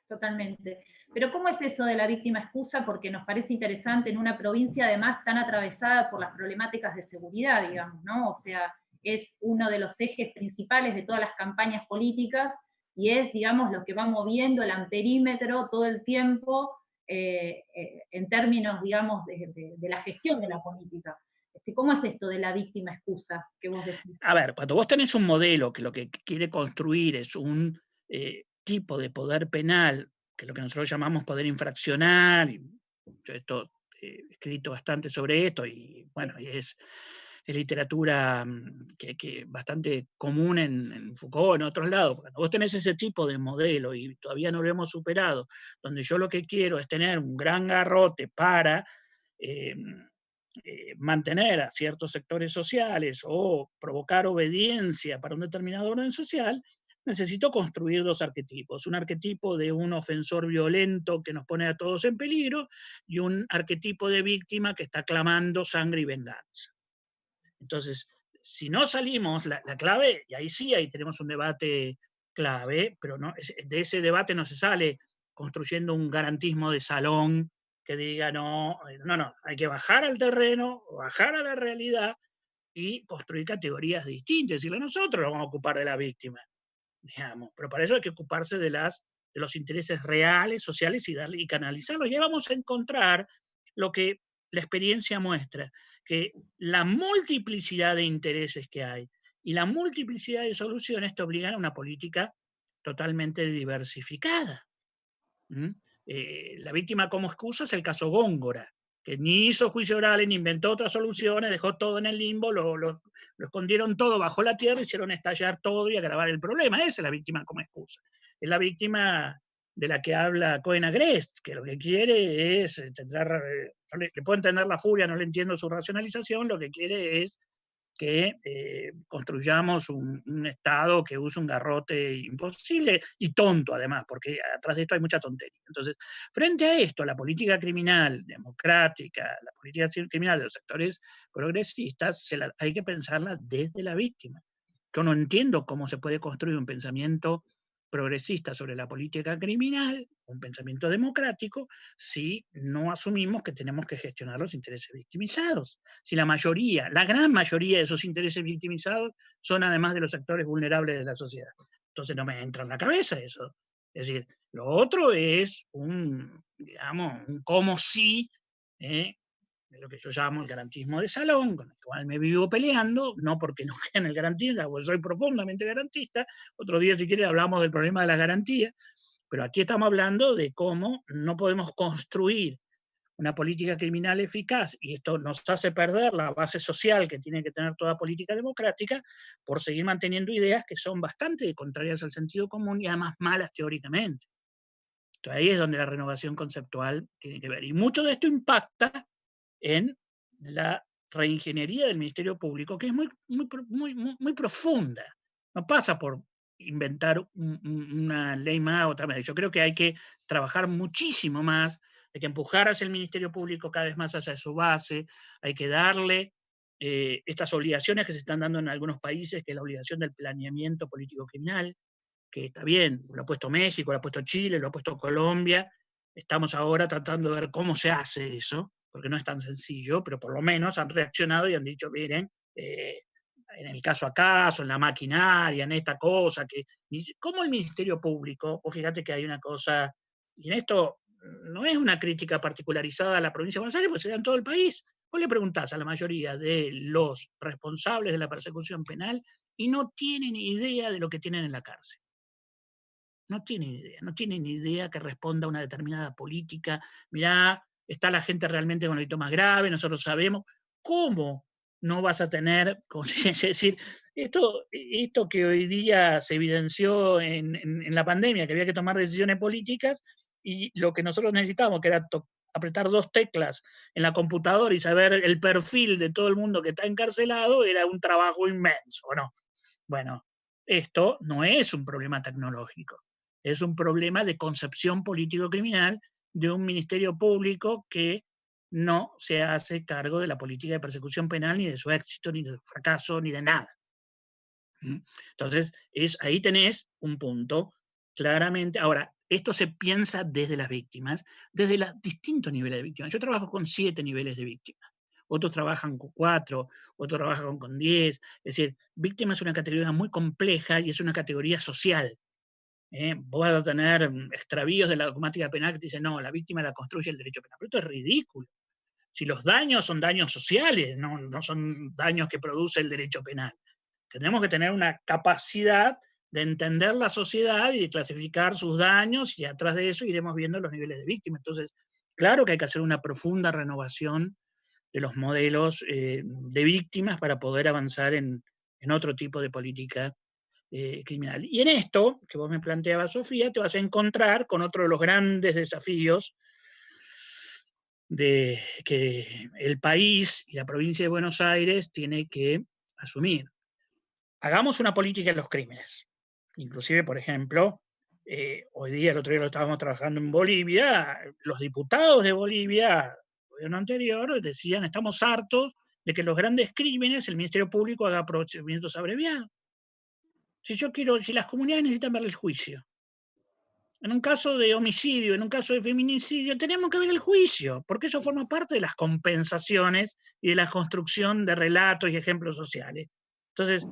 Totalmente. Pero ¿cómo es eso de la víctima excusa? Porque nos parece interesante en una provincia además tan atravesada por las problemáticas de seguridad, digamos, ¿no? O sea, es uno de los ejes principales de todas las campañas políticas y es, digamos, lo que va moviendo el amperímetro todo el tiempo en términos, digamos, de la gestión de la política. ¿Cómo es esto de la víctima excusa que vos decís? A ver, cuando vos tenés un modelo que lo que quiere construir es un tipo de poder penal, que es lo que nosotros llamamos poder infraccional, y yo he escrito bastante sobre esto, y bueno, es literatura que bastante común en Foucault, en otros lados. Cuando vos tenés ese tipo de modelo y todavía no lo hemos superado, donde yo lo que quiero es tener un gran garrote para mantener a ciertos sectores sociales o provocar obediencia para un determinado orden social, necesito construir dos arquetipos. Un arquetipo de un ofensor violento que nos pone a todos en peligro y un arquetipo de víctima que está clamando sangre y venganza. Entonces, si no salimos, la clave, y ahí sí, ahí tenemos un debate clave, pero no, de ese debate no se sale construyendo un garantismo de salón que diga, no, hay que bajar al terreno, bajar a la realidad y construir categorías distintas. Decirle, nosotros nos vamos a ocupar de la víctima, digamos, pero para eso hay que ocuparse de los intereses reales, sociales y canalizarlos. Y ahí vamos a encontrar lo que la experiencia muestra, que la multiplicidad de intereses que hay y la multiplicidad de soluciones te obligan a una política totalmente diversificada. La víctima como excusa es el caso Góngora, que ni hizo juicio oral, ni inventó otras soluciones, dejó todo en el limbo, lo escondieron todo bajo la tierra, hicieron estallar todo y agravar el problema. Esa es la víctima como excusa. Es la víctima de la que habla Cohen Agrest, que lo que quiere es, le puedo entender la furia, no le entiendo su racionalización, lo que quiere es que construyamos un Estado que use un garrote imposible y tonto además, porque atrás de esto hay mucha tontería. Entonces, frente a esto, la política criminal democrática, la política criminal de los sectores progresistas, hay que pensarla desde la víctima. Yo no entiendo cómo se puede construir un pensamiento progresista sobre la política criminal, un pensamiento democrático, si no asumimos que tenemos que gestionar los intereses victimizados. Si la gran mayoría de esos intereses victimizados son además de los sectores vulnerables de la sociedad. Entonces no me entra en la cabeza eso. Es decir, lo otro es un cómo sí, de lo que yo llamo el garantismo de salón, con el cual me vivo peleando, no porque no crea en el garantismo, porque soy profundamente garantista. Otro día, si quieren, hablamos del problema de la garantía, pero aquí estamos hablando de cómo no podemos construir una política criminal eficaz, y esto nos hace perder la base social que tiene que tener toda política democrática, por seguir manteniendo ideas que son bastante contrarias al sentido común y además malas teóricamente. Entonces ahí es donde la renovación conceptual tiene que ver. Y mucho de esto impacta en la reingeniería del Ministerio Público, que es muy profunda. No pasa por inventar una ley más, otra vez. Yo creo que hay que trabajar muchísimo más, hay que empujar hacia el Ministerio Público cada vez más hacia su base, hay que darle estas obligaciones que se están dando en algunos países, que es la obligación del planeamiento político-criminal, que está bien, lo ha puesto México, lo ha puesto Chile, lo ha puesto Colombia. Estamos ahora tratando de ver cómo se hace eso, porque no es tan sencillo, pero por lo menos han reaccionado y han dicho, miren, en el caso acaso, en la maquinaria, en esta cosa, ¿cómo el Ministerio Público? O fíjate que hay una cosa, y en esto no es una crítica particularizada a la provincia de Buenos Aires, porque se da en todo el país. Vos le preguntás a la mayoría de los responsables de la persecución penal y no tienen idea de lo que tienen en la cárcel. No tienen idea que responda a una determinada política. Mirá, está la gente realmente con el delito más grave, nosotros sabemos. ¿Cómo no vas a tener, es decir, esto que hoy día se evidenció en la pandemia, que había que tomar decisiones políticas, y lo que nosotros necesitábamos, que era apretar 2 teclas en la computadora y saber el perfil de todo el mundo que está encarcelado, era un trabajo inmenso, ¿no? Bueno, esto no es un problema tecnológico. Es un problema de concepción político-criminal de un ministerio público que no se hace cargo de la política de persecución penal, ni de su éxito, ni de su fracaso, ni de nada. Entonces, ahí tenés un punto, claramente. Ahora, esto se piensa desde las víctimas, desde los distintos niveles de víctimas. Yo trabajo con 7 niveles de víctimas. Otros trabajan con 4, otros trabajan con 10. Es decir, víctima es una categoría muy compleja y es una categoría social. Vos vas a tener extravíos de la dogmática penal que te dicen, no, la víctima la construye el derecho penal. Pero esto es ridículo. Si los daños son daños sociales, no son daños que produce el derecho penal. Tenemos que tener una capacidad de entender la sociedad y de clasificar sus daños, y atrás de eso iremos viendo los niveles de víctima. Entonces, claro que hay que hacer una profunda renovación de los modelos de víctimas para poder avanzar en otro tipo de política criminal. Y en esto, que vos me planteabas, Sofía, te vas a encontrar con otro de los grandes desafíos de que el país y la provincia de Buenos Aires tiene que asumir. Hagamos una política de los crímenes. Inclusive, por ejemplo, hoy día, el otro día lo estábamos trabajando en Bolivia, los diputados de Bolivia, el gobierno anterior, decían, estamos hartos de que los grandes crímenes el Ministerio Público haga procedimientos abreviados. Si las comunidades necesitan ver el juicio, en un caso de homicidio, en un caso de feminicidio, tenemos que ver el juicio, porque eso forma parte de las compensaciones y de la construcción de relatos y ejemplos sociales. Entonces,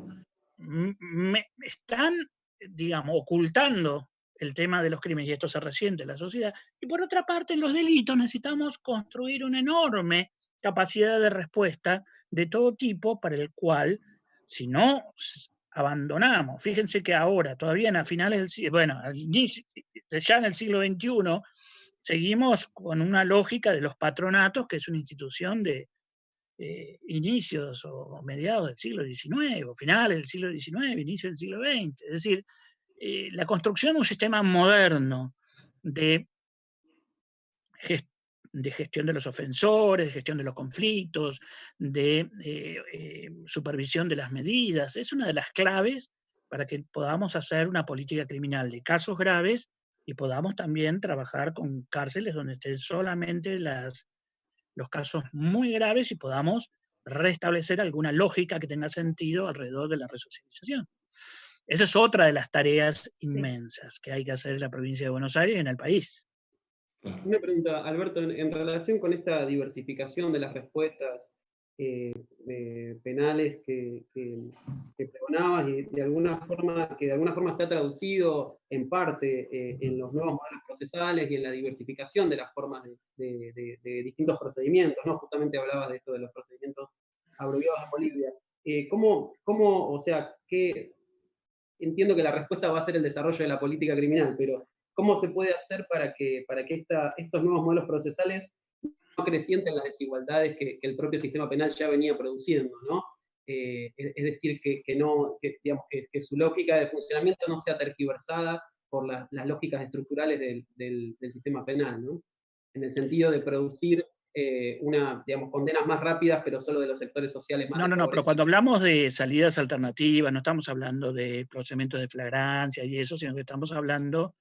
están, digamos, ocultando el tema de los crímenes, y esto se resiente en la sociedad. Y por otra parte, en los delitos necesitamos construir una enorme capacidad de respuesta de todo tipo, para el cual, si no abandonamos, fíjense que ahora, todavía a finales del siglo, bueno, ya en el siglo XXI, seguimos con una lógica de los patronatos, que es una institución de inicios o mediados del siglo XIX, o finales del siglo XIX, inicio del siglo XX. Es decir, la construcción de un sistema moderno de gestión de los ofensores, de gestión de los conflictos, de supervisión de las medidas, es una de las claves para que podamos hacer una política criminal de casos graves y podamos también trabajar con cárceles donde estén solamente los casos muy graves y podamos restablecer alguna lógica que tenga sentido alrededor de la resocialización. Esa es otra de las tareas inmensas que hay que hacer en la provincia de Buenos Aires y en el país. Una pregunta, Alberto, en relación con esta diversificación de las respuestas penales que pregonabas, y de alguna forma se ha traducido en parte en los nuevos modelos procesales y en la diversificación de las formas de distintos procedimientos, ¿no? Justamente hablabas de esto de los procedimientos abreviados en Bolivia. Entiendo que la respuesta va a ser el desarrollo de la política criminal, pero ¿cómo se puede hacer para que estos nuevos modelos procesales creciente en las desigualdades que el propio sistema penal ya venía produciendo, ¿no? Es decir, digamos, que su lógica de funcionamiento no sea tergiversada por las lógicas estructurales del sistema penal, ¿no? En el sentido de producir digamos, condenas más rápidas, pero solo de los sectores sociales más No, pero cuando hablamos de salidas alternativas, no estamos hablando de procedimientos de flagrancia y eso, sino que estamos hablando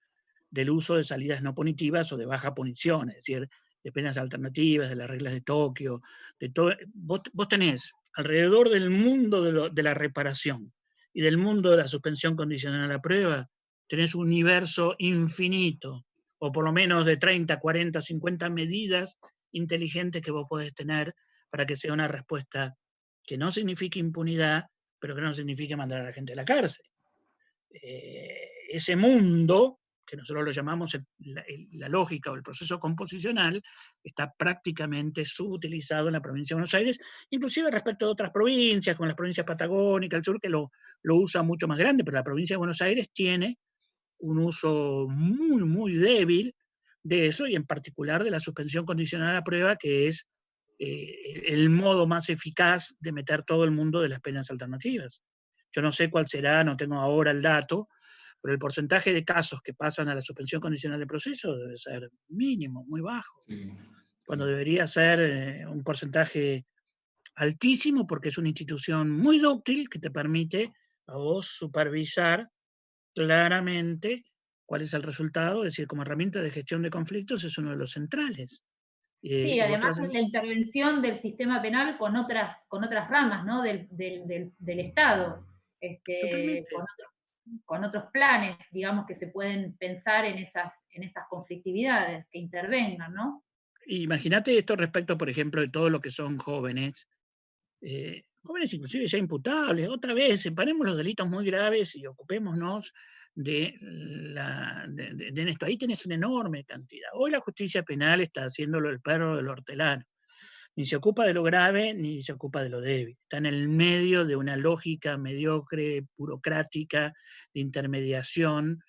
del uso de salidas no punitivas o de baja punición, es decir, de penas alternativas, de las reglas de Tokio, de todo. Vos tenés alrededor del mundo de la reparación y del mundo de la suspensión condicional a la prueba, tenés un universo infinito, o por lo menos de 30, 40, 50 medidas inteligentes que vos podés tener para que sea una respuesta que no signifique impunidad, pero que no signifique mandar a la gente a la cárcel. Ese mundo, que nosotros lo llamamos la lógica o el proceso composicional, está prácticamente subutilizado en la provincia de Buenos Aires, inclusive respecto de otras provincias, como las provincias patagónicas, el sur, que lo usa mucho más grande, pero la provincia de Buenos Aires tiene un uso muy, muy débil de eso, y en particular de la suspensión condicional a la prueba, que es el modo más eficaz de meter todo el mundo de las penas alternativas. Yo no sé cuál será, no tengo ahora el dato, pero el porcentaje de casos que pasan a la suspensión condicional de proceso debe ser mínimo, muy bajo, cuando debería ser un porcentaje altísimo, porque es una institución muy dúctil que te permite a vos supervisar claramente cuál es el resultado, es decir, como herramienta de gestión de conflictos es uno de los centrales. Sí, además es la intervención del sistema penal con otras ramas, ¿no? del Estado, con otros planes, digamos, que se pueden pensar en esas conflictividades, que intervengan, ¿no? Imagínate esto respecto, por ejemplo, de todo lo que son jóvenes, jóvenes inclusive ya imputables. Otra vez, separemos los delitos muy graves y ocupémonos de esto. Ahí tenés una enorme cantidad. Hoy la justicia penal está haciéndolo el perro del hortelano. Ni se ocupa de lo grave, ni se ocupa de lo débil. Está en el medio de una lógica mediocre, burocrática, de intermediación,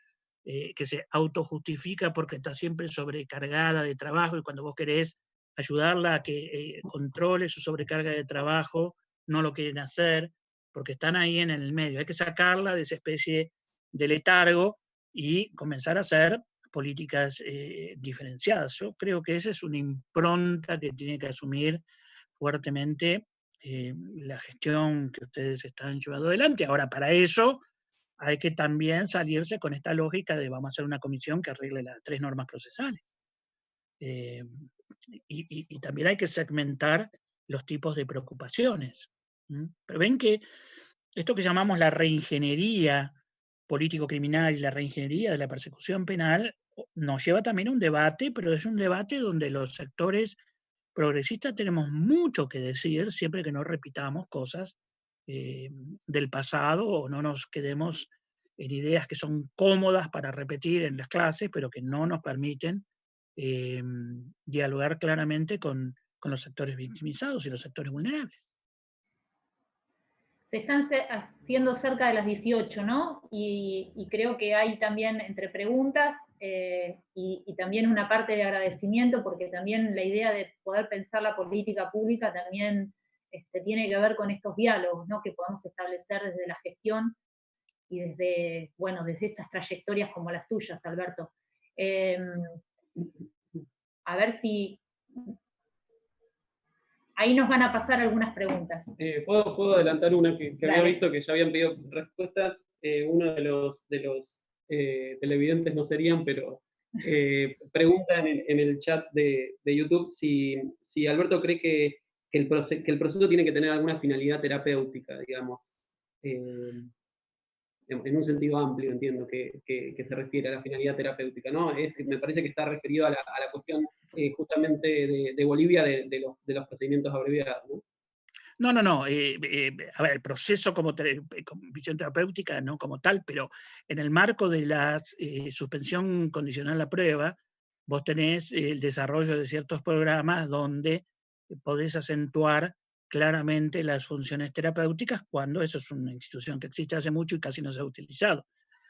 que se autojustifica porque está siempre sobrecargada de trabajo, y cuando vos querés ayudarla a que controle su sobrecarga de trabajo, no lo quieren hacer, porque están ahí en el medio. Hay que sacarla de esa especie de letargo y comenzar a hacer políticas diferenciadas. Yo creo que esa es una impronta que tiene que asumir fuertemente la gestión que ustedes están llevando adelante. Ahora, para eso hay que también salirse con esta lógica de vamos a hacer una comisión que arregle las 3 normas procesales. Y también hay que segmentar los tipos de preocupaciones. Pero ven que esto que llamamos la reingeniería político-criminal y la reingeniería de la persecución penal nos lleva también a un debate, pero es un debate donde los sectores progresistas tenemos mucho que decir, siempre que no repitamos cosas del pasado o no nos quedemos en ideas que son cómodas para repetir en las clases, pero que no nos permiten dialogar claramente con los sectores victimizados y los sectores vulnerables. Se están haciendo cerca de las 18, ¿no? Y creo que hay también entre preguntas y también una parte de agradecimiento, porque también la idea de poder pensar la política pública también tiene que ver con estos diálogos, ¿no? Que podemos establecer desde la gestión y desde estas trayectorias como las tuyas, Alberto. A ver si... Ahí nos van a pasar algunas preguntas. ¿Puedo adelantar una que había visto que ya habían pedido respuestas? Uno de los televidentes no serían, pero preguntan en el chat de YouTube si Alberto cree que el proceso tiene que tener alguna finalidad terapéutica, digamos. En un sentido amplio, entiendo que se refiere a la finalidad terapéutica, ¿no? Me parece que está referido a la cuestión justamente de Bolivia de los procedimientos abreviados, ¿no? No. A ver, el proceso como visión terapéutica, no como tal, pero en el marco de la suspensión condicional a la prueba, vos tenés el desarrollo de ciertos programas donde podés acentuar claramente las funciones terapéuticas, cuando eso es una institución que existe hace mucho y casi no se ha utilizado.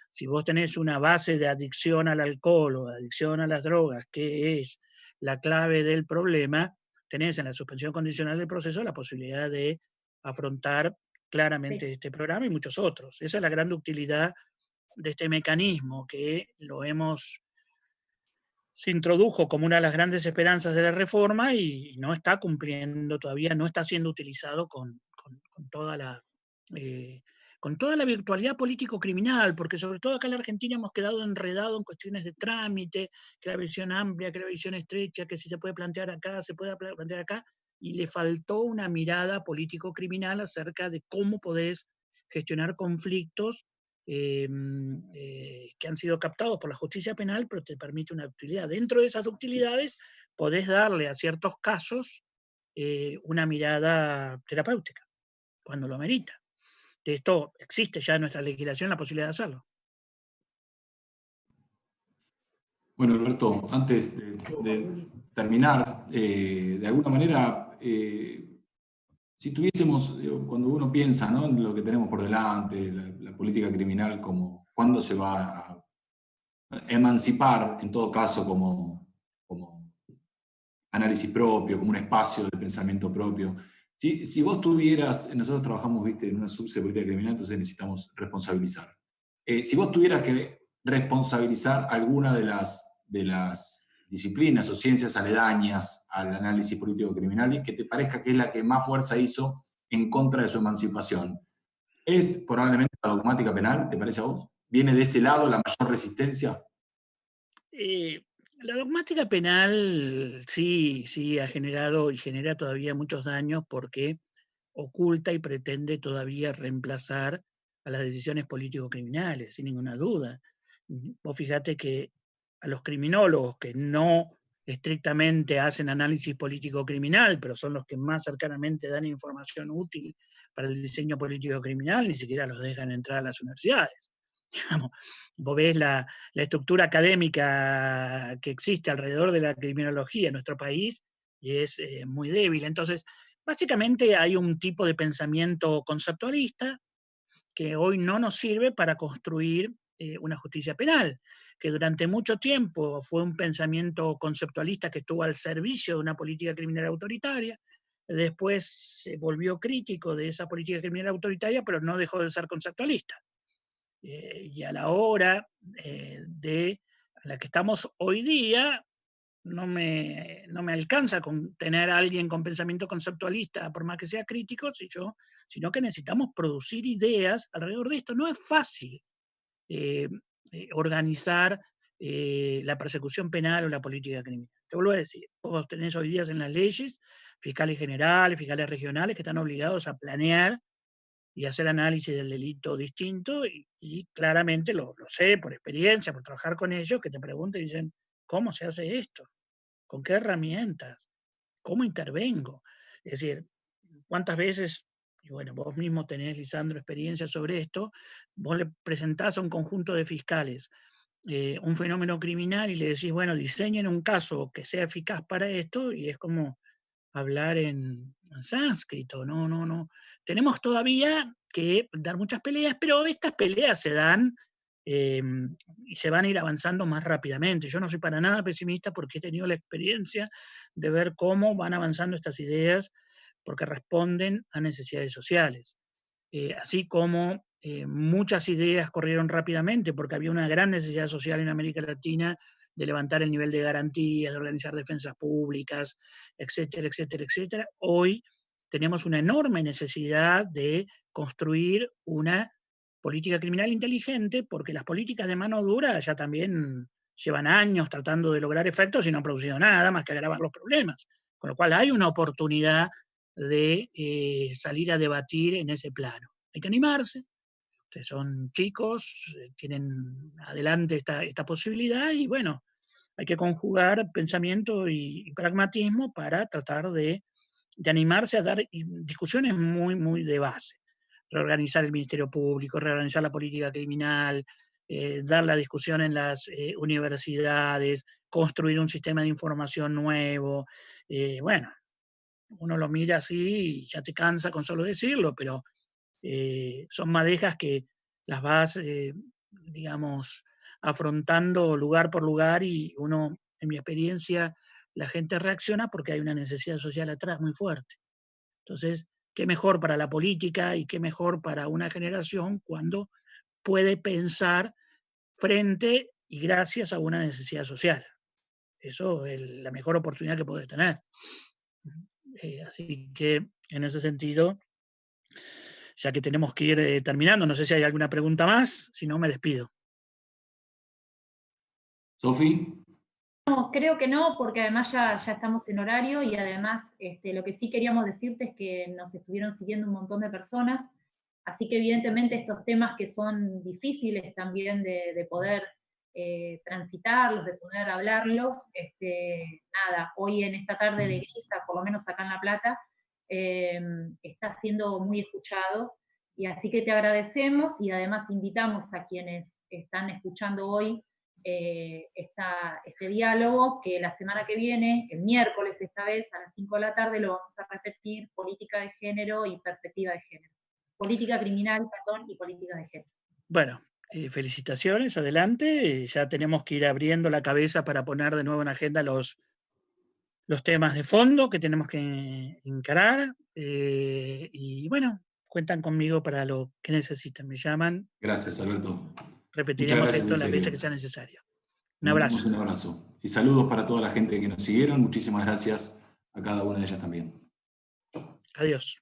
Si vos tenés una base de adicción al alcohol o de adicción a las drogas, que es la clave del problema, tenés en la suspensión condicional del proceso la posibilidad de afrontar claramente este programa y muchos otros. Esa es la gran utilidad de este mecanismo, que se introdujo como una de las grandes esperanzas de la reforma y no está cumpliendo todavía, no está siendo utilizado con toda la virtualidad político-criminal, porque sobre todo acá en la Argentina hemos quedado enredados en cuestiones de trámite, que la visión amplia, que la visión estrecha, que si se puede plantear acá, se puede plantear acá, y le faltó una mirada político-criminal acerca de cómo podés gestionar conflictos que han sido captados por la justicia penal, pero te permite una utilidad. Dentro de esas utilidades podés darle a ciertos casos una mirada terapéutica, cuando lo amerita. De esto existe ya en nuestra legislación la posibilidad de hacerlo. Bueno, Alberto, antes de terminar, de alguna manera, si tuviésemos, cuando uno piensa, ¿no?, en lo que tenemos por delante, la política criminal, como cuándo se va a emancipar, en todo caso, como análisis propio, como un espacio de pensamiento propio. Si vos tuvieras, nosotros trabajamos, viste, en una subse de política criminal, entonces necesitamos responsabilizar. Si vos tuvieras que responsabilizar alguna de las disciplinas o ciencias aledañas al análisis político criminal y que te parezca que es la que más fuerza hizo en contra de su emancipación, ¿es probablemente la dogmática penal, te parece a vos? ¿Viene de ese lado la mayor resistencia? La dogmática penal sí ha generado y genera todavía muchos daños porque oculta y pretende todavía reemplazar a las decisiones político-criminales, sin ninguna duda. Vos fíjate que a los criminólogos que no estrictamente hacen análisis político-criminal, pero son los que más cercanamente dan información útil para el diseño político-criminal, ni siquiera los dejan entrar a las universidades. Digamos, vos ves la estructura académica que existe alrededor de la criminología en nuestro país y es muy débil. Entonces, básicamente hay un tipo de pensamiento conceptualista que hoy no nos sirve para construir una justicia penal, que durante mucho tiempo fue un pensamiento conceptualista que estuvo al servicio de una política criminal autoritaria, después se volvió crítico de esa política criminal autoritaria, pero no dejó de ser conceptualista. Y a la hora de la que estamos hoy día, no me alcanza con tener a alguien con pensamiento conceptualista, por más que sea crítico, sino que necesitamos producir ideas alrededor de esto. No es fácil organizar la persecución penal o la política criminal. Te vuelvo a decir, vos tenés hoy día en las leyes fiscales generales, fiscales regionales, que están obligados a planear y hacer análisis del delito distinto, y claramente lo sé por experiencia, por trabajar con ellos, que te preguntan y dicen, ¿cómo se hace esto? ¿Con qué herramientas? ¿Cómo intervengo? Es decir, ¿cuántas veces, y bueno, vos mismo tenés, Lisandro, experiencia sobre esto, vos le presentás a un conjunto de fiscales un fenómeno criminal y le decís, bueno, diseñen un caso que sea eficaz para esto, y es como hablar en sánscrito, no. Tenemos todavía que dar muchas peleas, pero estas peleas se dan y se van a ir avanzando más rápidamente. Yo no soy para nada pesimista porque he tenido la experiencia de ver cómo van avanzando estas ideas porque responden a necesidades sociales. Así como muchas ideas corrieron rápidamente porque había una gran necesidad social en América Latina de levantar el nivel de garantías, de organizar defensas públicas, etcétera, etcétera, etcétera. Hoy tenemos una enorme necesidad de construir una política criminal inteligente, porque las políticas de mano dura ya también llevan años tratando de lograr efectos y no han producido nada más que agravar los problemas. Con lo cual hay una oportunidad de salir a debatir en ese plano. Hay que animarse. Ustedes son chicos, tienen adelante esta posibilidad y bueno, hay que conjugar pensamiento y pragmatismo para tratar de animarse a dar discusiones muy, muy de base. Reorganizar el Ministerio Público, reorganizar la política criminal, dar la discusión en las universidades, construir un sistema de información nuevo. Bueno, uno lo mira así y ya te cansa con solo decirlo, pero son madejas que las vas, digamos, afrontando lugar por lugar y uno, en mi experiencia, la gente reacciona porque hay una necesidad social atrás muy fuerte. Entonces, qué mejor para la política y qué mejor para una generación cuando puede pensar frente y gracias a una necesidad social. Eso es la mejor oportunidad que puedes tener. Así que, en ese sentido, ya que tenemos que ir terminando, no sé si hay alguna pregunta más, si no me despido. Sofi. No, creo que no, porque además ya estamos en horario y además lo que sí queríamos decirte es que nos estuvieron siguiendo un montón de personas, así que evidentemente estos temas que son difíciles también de poder transitarlos, de poder hablarlos, nada, hoy en esta tarde de grisa, por lo menos acá en La Plata, está siendo muy escuchado, y así que te agradecemos y además invitamos a quienes están escuchando hoy este diálogo, que la semana que viene, el miércoles esta vez, a las 5 de la tarde, lo vamos a repetir: política de género y perspectiva de género. Política criminal, perdón, y política de género. Bueno, felicitaciones, adelante. Ya tenemos que ir abriendo la cabeza para poner de nuevo en agenda los temas de fondo que tenemos que encarar. Y bueno, cuentan conmigo para lo que necesiten. Me llaman. Gracias, Alberto. Repetiremos esto las veces que sea necesario. Un abrazo. Un abrazo. Y saludos para toda la gente que nos siguieron. Muchísimas gracias a cada una de ellas también. Adiós.